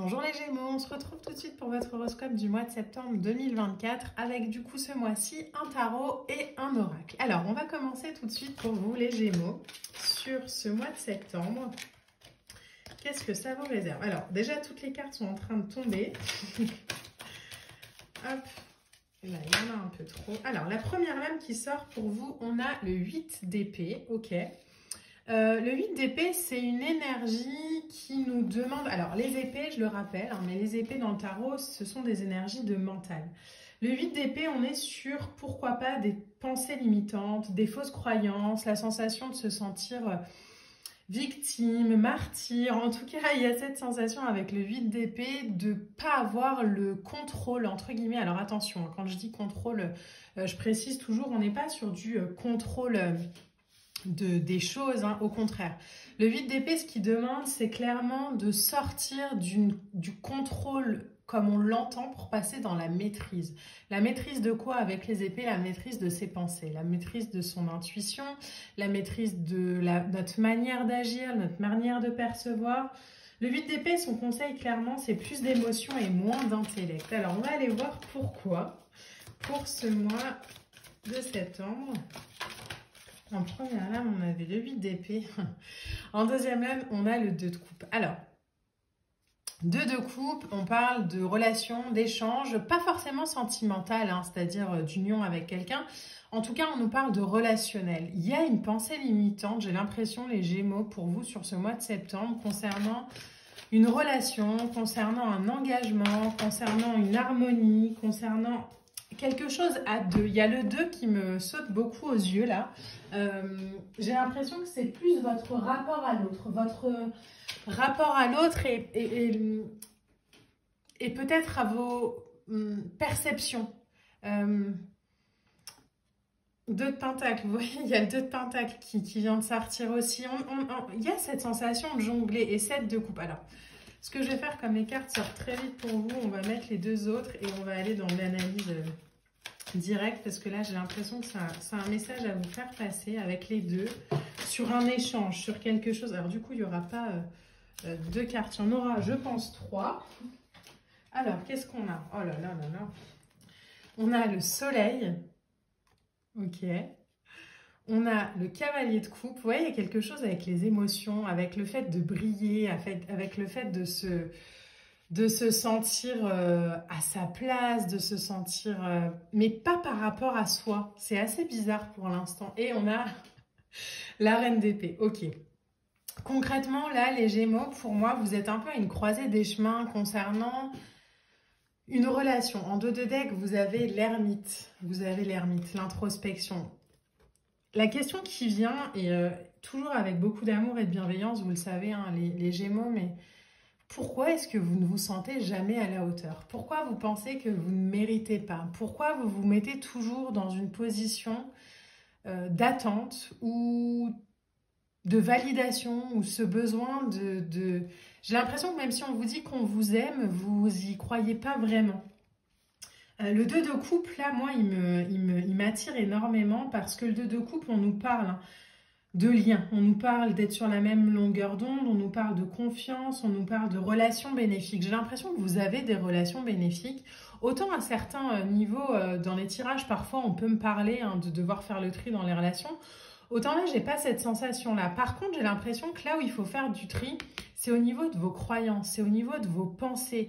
Bonjour les Gémeaux, on se retrouve tout de suite pour votre horoscope du mois de septembre 2024 avec du coup ce mois-ci un tarot et un oracle. Alors on va commencer tout de suite pour vous les Gémeaux sur ce mois de septembre. Qu'est-ce que ça vous réserve? Alors déjà toutes les cartes sont en train de tomber. Hop, là il y en a un peu trop. Alors la première lame qui sort pour vous, on a le 8 d'épée, ok. Le 8 d'épée, c'est une énergie qui nous demande... Alors, les épées, je le rappelle, hein, mais les épées dans le tarot, ce sont des énergies de mental. Le 8 d'épée, on est sur, pourquoi pas, des pensées limitantes, des fausses croyances, la sensation de se sentir victime, martyr. En tout cas, il y a cette sensation avec le 8 d'épée de ne pas avoir le contrôle, entre guillemets. Alors, attention, quand je dis contrôle, je précise toujours, on n'est pas sur du contrôle... des choses, hein, au contraire. Le 8 d'épée, ce qu'il demande, c'est clairement de sortir du contrôle comme on l'entend pour passer dans la maîtrise. La maîtrise de quoi avec les épées? La maîtrise de ses pensées, la maîtrise de son intuition, la maîtrise de notre manière d'agir, notre manière de percevoir. Le 8 d'épée, son conseil, clairement, c'est plus d'émotion et moins d'intellect. Alors, on va aller voir pourquoi pour ce mois de septembre. En première lame, on avait le 8 d'épée. En deuxième lame, on a le 2 de coupe. Alors, 2 de coupe, on parle de relations, d'échanges, pas forcément sentimentales, hein, c'est-à-dire d'union avec quelqu'un. En tout cas, on nous parle de relationnel. Il y a une pensée limitante, j'ai l'impression, les Gémeaux, pour vous sur ce mois de septembre, concernant une relation, concernant un engagement, concernant une harmonie, concernant... quelque chose à deux. Il y a le 2 qui me saute beaucoup aux yeux là. J'ai l'impression que c'est plus votre rapport à l'autre. Votre rapport à l'autre et peut-être à vos perceptions. 2 de pentacle, vous voyez, il y a le 2 de pentacle qui vient de sortir aussi. Il y a cette sensation de jongler et 7 de coupe. Alors, ce que je vais faire comme les cartes sortent très vite pour vous, on va mettre les 2 autres et on va aller dans l'analyse direct parce que là j'ai l'impression que c'est un message à vous faire passer avec les 2 sur un échange, sur quelque chose. Alors du coup il n'y aura pas 2 cartes, il y en aura je pense 3. Alors qu'est-ce qu'on a? Oh là là là là. On a le soleil, ok. On a le cavalier de coupe. Vous voyez, il y a quelque chose avec les émotions, avec le fait de briller, avec le fait de se sentir à sa place, de se sentir... mais pas par rapport à soi. C'est assez bizarre pour l'instant. Et on a la reine d'épée. Ok. Concrètement, là, les Gémeaux, pour moi, vous êtes un peu à une croisée des chemins concernant une relation. En 2 de deck, vous avez l'ermite. Vous avez l'ermite, l'introspection. La question qui vient, et toujours avec beaucoup d'amour et de bienveillance, vous le savez, hein, les Gémeaux, mais... pourquoi est-ce que vous ne vous sentez jamais à la hauteur? Pourquoi vous pensez que vous ne méritez pas? Pourquoi vous vous mettez toujours dans une position d'attente ou de validation ou ce besoin de... J'ai l'impression que même si on vous dit qu'on vous aime, vous y croyez pas vraiment. Le 2 de coupe, là, moi, il m'attire énormément parce que le 2 de coupe, on nous parle... de liens, on nous parle d'être sur la même longueur d'onde, on nous parle de confiance, on nous parle de relations bénéfiques. J'ai l'impression que vous avez des relations bénéfiques. Autant à certains niveaux, dans les tirages, parfois on peut me parler hein, de devoir faire le tri dans les relations. Autant là, j'ai pas cette sensation-là. Par contre, j'ai l'impression que là où il faut faire du tri, c'est au niveau de vos croyances, c'est au niveau de vos pensées.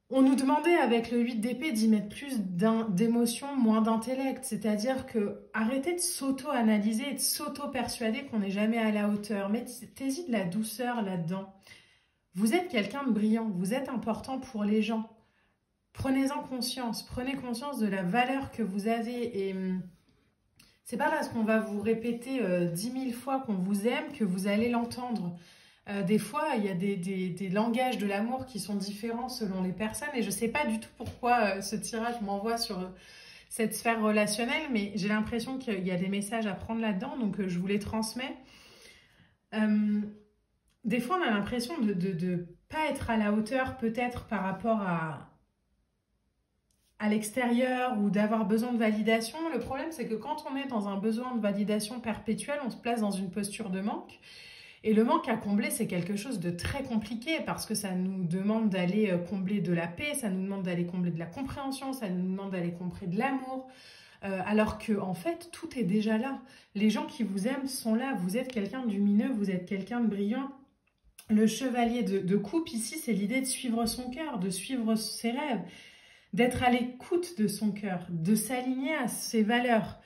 On nous demandait avec le 8 d'épée d'y mettre plus d'émotion, moins d'intellect. C'est-à-dire que arrêtez de s'auto-analyser et de s'auto-persuader qu'on n'est jamais à la hauteur. Mettez-y de la douceur là-dedans. Vous êtes quelqu'un de brillant, vous êtes important pour les gens. Prenez-en conscience, prenez conscience de la valeur que vous avez. Et c'est pas parce qu'on va vous répéter 10 000 fois qu'on vous aime que vous allez l'entendre. Des fois, il y a des langages de l'amour qui sont différents selon les personnes et je ne sais pas du tout pourquoi ce tirage m'envoie sur cette sphère relationnelle, mais j'ai l'impression qu'il y a des messages à prendre là-dedans, donc je vous les transmets. Des fois, on a l'impression de ne pas être à la hauteur peut-être par rapport à l'extérieur ou d'avoir besoin de validation. Le problème, c'est que quand on est dans un besoin de validation perpétuelle, on se place dans une posture de manque. Et le manque à combler, c'est quelque chose de très compliqué parce que ça nous demande d'aller combler de la paix, ça nous demande d'aller combler de la compréhension, ça nous demande d'aller combler de l'amour. Alors que en fait, tout est déjà là. Les gens qui vous aiment sont là. Vous êtes quelqu'un de lumineux, vous êtes quelqu'un de brillant. Le chevalier de coupe ici, c'est l'idée de suivre son cœur, de suivre ses rêves, d'être à l'écoute de son cœur, de s'aligner à ses valeurs.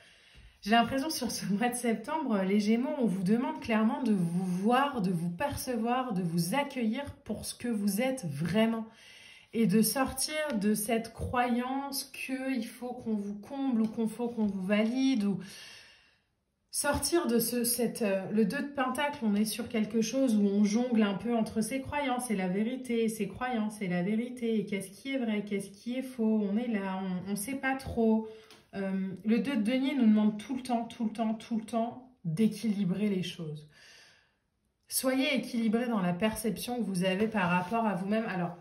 J'ai l'impression sur ce mois de septembre, les Gémeaux, on vous demande clairement de vous voir, de vous percevoir, de vous accueillir pour ce que vous êtes vraiment. Et de sortir de cette croyance qu'il faut qu'on vous comble ou qu'il faut qu'on vous valide. Ou sortir de le 2 de Pentacle, on est sur quelque chose où on jongle un peu entre ses croyances et la vérité, ses croyances et la vérité. Et qu'est-ce qui est vrai, qu'est-ce qui est faux? On est là, on ne sait pas trop. Le 2 de denier nous demande tout le temps d'équilibrer les choses. Soyez équilibré dans la perception que vous avez par rapport à vous-même. Alors,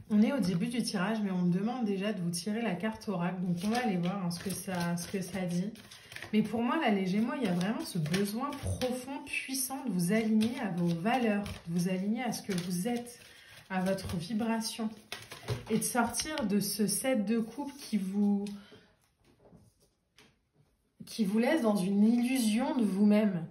on est au début du tirage, mais on me demande déjà de vous tirer la carte oracle. Donc, on va aller voir ce que ça dit. Mais pour moi, là, les Gémeaux, il y a vraiment ce besoin profond, puissant de vous aligner à vos valeurs, de vous aligner à ce que vous êtes, à votre vibration. Et de sortir de ce 7 de coupe qui vous laisse dans une illusion de vous-même.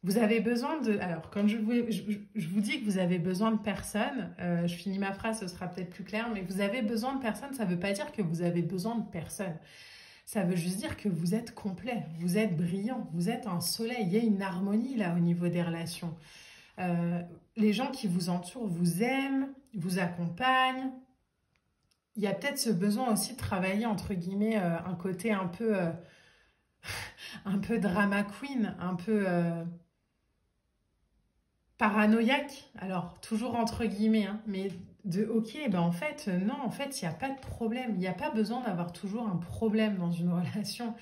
Vous avez besoin de... Alors, quand je vous dis que vous avez besoin de personne, je finis ma phrase, ce sera peut-être plus clair, mais vous avez besoin de personne, ça ne veut pas dire que vous avez besoin de personne. Ça veut juste dire que vous êtes complet, vous êtes brillant, vous êtes un soleil. Il y a une harmonie là au niveau des relations. Les gens qui vous entourent vous aiment, vous accompagnent. Il y a peut-être ce besoin aussi de travailler, entre guillemets, un côté un peu drama queen, un peu paranoïaque. Alors, toujours entre guillemets, hein, mais ok, ben en fait, non, en fait, il n'y a pas de problème. Il n'y a pas besoin d'avoir toujours un problème dans une relation.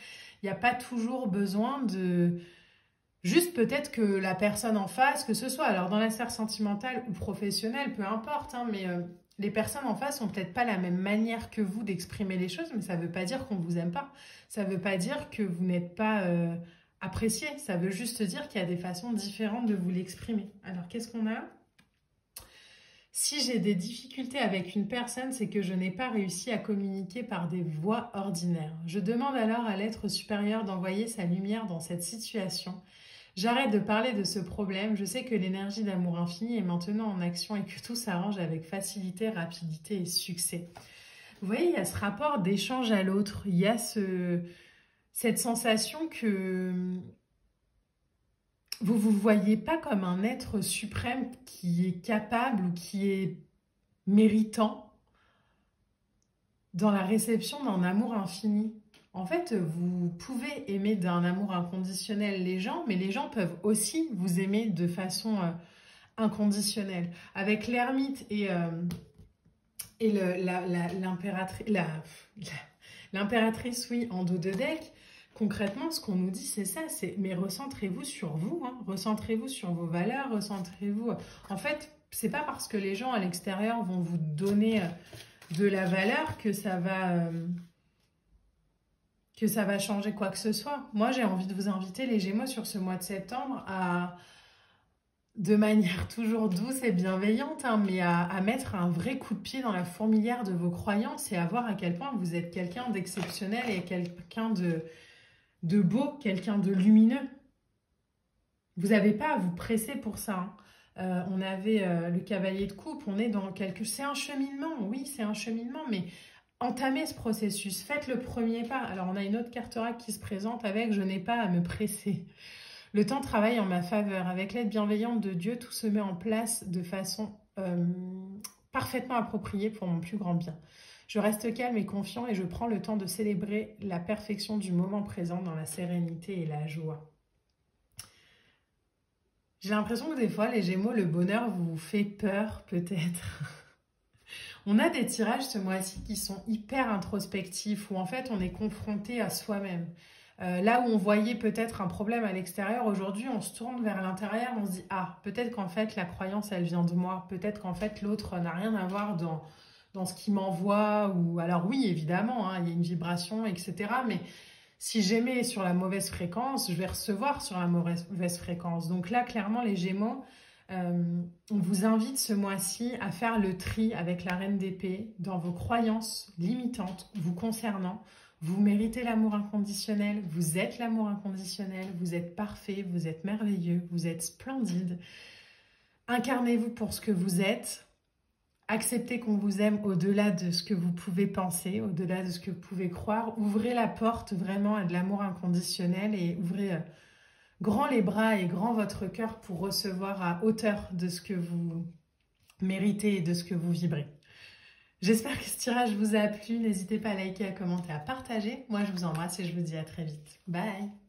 Il n'y a pas toujours besoin de... Juste peut-être que la personne en face, que ce soit alors dans la sphère sentimentale ou professionnelle, peu importe, hein, mais les personnes en face n'ont peut-être pas la même manière que vous d'exprimer les choses, mais ça ne veut pas dire qu'on ne vous aime pas. Ça ne veut pas dire que vous n'êtes pas apprécié. Ça veut juste dire qu'il y a des façons différentes de vous l'exprimer. Alors, qu'est-ce qu'on a ? Si j'ai des difficultés avec une personne, c'est que je n'ai pas réussi à communiquer par des voies ordinaires. Je demande alors à l'être supérieur d'envoyer sa lumière dans cette situation. J'arrête de parler de ce problème. Je sais que l'énergie d'amour infini est maintenant en action et que tout s'arrange avec facilité, rapidité et succès. Vous voyez, il y a ce rapport d'échange à l'autre. Il y a cette sensation que vous ne vous voyez pas comme un être suprême qui est capable ou qui est méritant dans la réception d'un amour infini. En fait, vous pouvez aimer d'un amour inconditionnel les gens, mais les gens peuvent aussi vous aimer de façon inconditionnelle. Avec l'ermite et l'impératrice, oui, en dos de deck, concrètement, ce qu'on nous dit, c'est ça, mais recentrez-vous sur vous, hein, recentrez-vous sur vos valeurs, recentrez-vous... En fait, c'est pas parce que les gens à l'extérieur vont vous donner de la valeur que ça va changer quoi que ce soit. Moi, j'ai envie de vous inviter, les Gémeaux, sur ce mois de septembre, de manière toujours douce et bienveillante, hein, mais à mettre un vrai coup de pied dans la fourmilière de vos croyances et à voir à quel point vous êtes quelqu'un d'exceptionnel et quelqu'un de beau, quelqu'un de lumineux. Vous n'avez pas à vous presser pour ça. Hein. On avait le cavalier de coupe, on est dans quelque... C'est un cheminement, oui, c'est un cheminement, mais entamez ce processus, faites le premier pas. Alors, on a une autre carte oracle qui se présente avec « Je n'ai pas à me presser ». Le temps travaille en ma faveur. Avec l'aide bienveillante de Dieu, tout se met en place de façon parfaitement appropriée pour mon plus grand bien. Je reste calme et confiant et je prends le temps de célébrer la perfection du moment présent dans la sérénité et la joie. J'ai l'impression que des fois, les Gémeaux, le bonheur vous fait peur, peut-être. On a des tirages ce mois-ci qui sont hyper introspectifs, où en fait, on est confronté à soi-même. Là où on voyait peut-être un problème à l'extérieur, aujourd'hui, on se tourne vers l'intérieur, on se dit « Ah, peut-être qu'en fait, la croyance, elle vient de moi. Peut-être qu'en fait, l'autre n'a rien à voir dans ce qu'il m'envoie. » Ou alors oui, évidemment, hein, il y a une vibration, etc. Mais Si j'émets sur la mauvaise fréquence, je vais recevoir sur la mauvaise fréquence. Donc là, clairement, les Gémeaux, on vous invite ce mois-ci à faire le tri avec la Reine d'épée dans vos croyances limitantes vous concernant. Vous méritez l'amour inconditionnel, vous êtes l'amour inconditionnel, vous êtes parfait, vous êtes merveilleux, vous êtes splendide. Incarnez-vous pour ce que vous êtes. Acceptez qu'on vous aime au-delà de ce que vous pouvez penser, au-delà de ce que vous pouvez croire. Ouvrez la porte vraiment à de l'amour inconditionnel et ouvrez grand les bras et grand votre cœur pour recevoir à hauteur de ce que vous méritez et de ce que vous vibrez. J'espère que ce tirage vous a plu. N'hésitez pas à liker, à commenter, à partager. Moi, je vous embrasse et je vous dis à très vite. Bye!